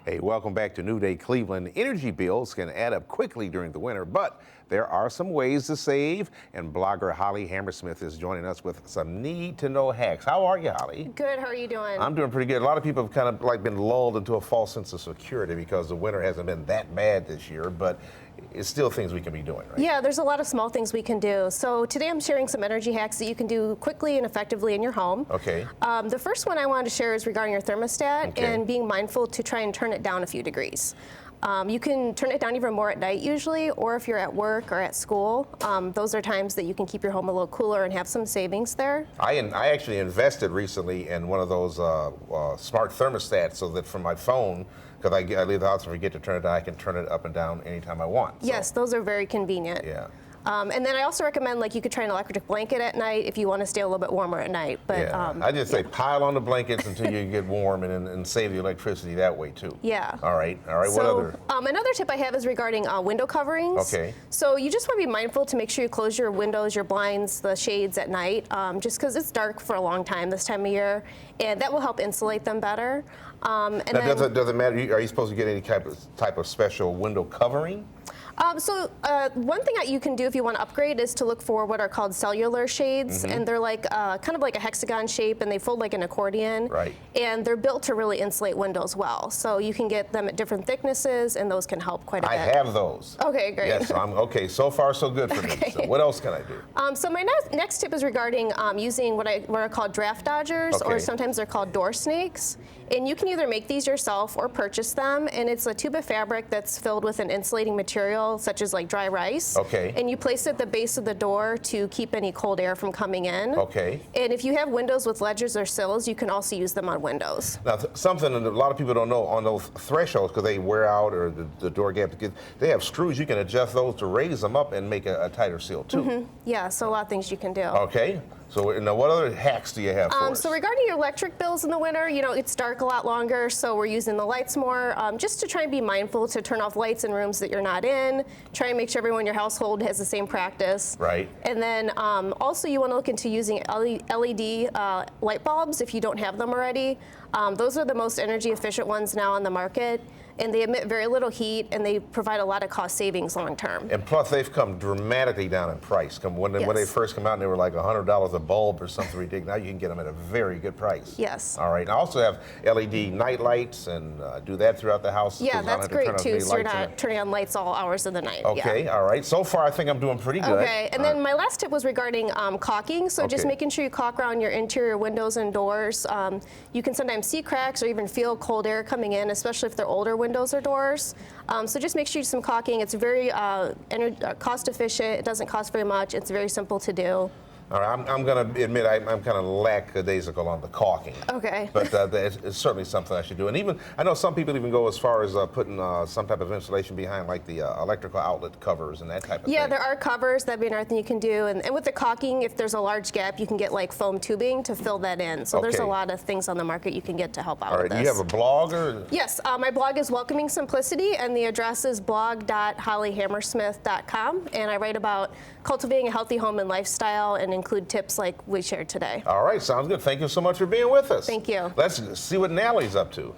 Hey, welcome back to New Day Cleveland. Energy bills can add up quickly during the winter, but there are some ways to save, and blogger Holly Hammersmith is joining us with some need-to-know hacks. How are you, Holly? Good. How are you doing? I'm doing pretty good. A lot of people have kind of like been lulled into a false sense of security because the winter hasn't been that bad this year, but it's still things we can be doing, right? Yeah, there's a lot of small things we can do. So today I'm sharing some energy hacks that you can do quickly and effectively in your home. Okay. The first one I wanted to share is regarding your thermostat Okay. and being mindful to try and turn it down a few degrees. You can turn it down even more at night usually, or if you're at work or at school. Those are times that you can keep your home a little cooler and have some savings there. I actually invested recently in one of those smart thermostats so that from my phone, because I leave the house and forget to turn it down, I can turn it up and down anytime I want. So, Yes, those are very convenient. yeah. And then I also recommend you could try an electric blanket at night if you want to stay a little bit warmer at night. But Yeah. I just say pile on the blankets until you get warm and save the electricity that way too. Yeah. All right. What So other? another tip I have is regarding window coverings. Okay. So you just want to be mindful to make sure you close your windows, your blinds, the shades at night, just because it's dark for a long time this time of year, and that will help insulate them better. Now, does it matter? Are you supposed to get any type of special window covering? One thing that you can do if you want to upgrade is to look for what are called cellular shades, and they're like kind of like a hexagon shape, and they fold like an accordion. Right. And they're built to really insulate windows well. So you can get them at different thicknesses, and those can help quite a bit. I have those. Okay, great. Yes, I'm okay. So far, so good for me. So what else can I do? So my next tip is regarding using what are called draft dodgers, Okay. or sometimes they're called door snakes. And you can either make these yourself or purchase them. And it's a tube of fabric that's filled with an insulating material, such as like dry rice. Okay. And you place it at the base of the door to keep any cold air from coming in. Okay. And if you have windows with ledges or sills, you can also use them on windows. Now, something that a lot of people don't know on those thresholds, because they wear out or the door gap, they have screws. You can adjust those to raise them up and make a tighter seal too. Yeah, so a lot of things you can do. Okay. So now, what other hacks do you have for us? So regarding your electric bills in the winter, it's dark a lot longer, so we're using the lights more. Just to try and be mindful to turn off lights in rooms that you're not in. Try and make sure everyone in your household has the same practice. Right. And then also you want to look into using LED light bulbs if you don't have them already. Those are the most energy efficient ones now on the market, and they emit very little heat, and they provide a lot of cost savings long term. And plus, they've come dramatically down in price. When they first come out, they were like $100 a bulb or something ridiculous. Now you can get them at a very good price. Yes. All right. I also have LED night lights and do that throughout the house. Yeah, that's great too. So you're not turning on lights all hours of the night. Okay. Yeah. All right. So far, I think I'm doing pretty good. Okay. And then my last tip was regarding caulking. So just making sure you caulk around your interior windows and doors. You can sometimes see cracks or even feel cold air coming in, especially if they're older windows or doors. So just make sure you do some caulking. It's very cost efficient. It doesn't cost very much. It's very simple to do. All right, I'm going to admit I'm kind of lackadaisical on the caulking. Okay. But it's certainly something I should do. And even, I know some people even go as far as putting some type of insulation behind like the electrical outlet covers and that type of thing. Yeah, there are covers. That'd be another thing you can do. And with the caulking, if there's a large gap, you can get like foam tubing to fill that in. So there's a lot of things on the market you can get to help out with this. Do you have a blog? Or? Yes, my blog is Welcoming Simplicity, and the address is blog.hollyhammersmith.com. And I write about cultivating a healthy home and lifestyle and include tips like we shared today. All right, sounds good. Thank you so much for being with us. Thank you. Let's see what Natalie's up to.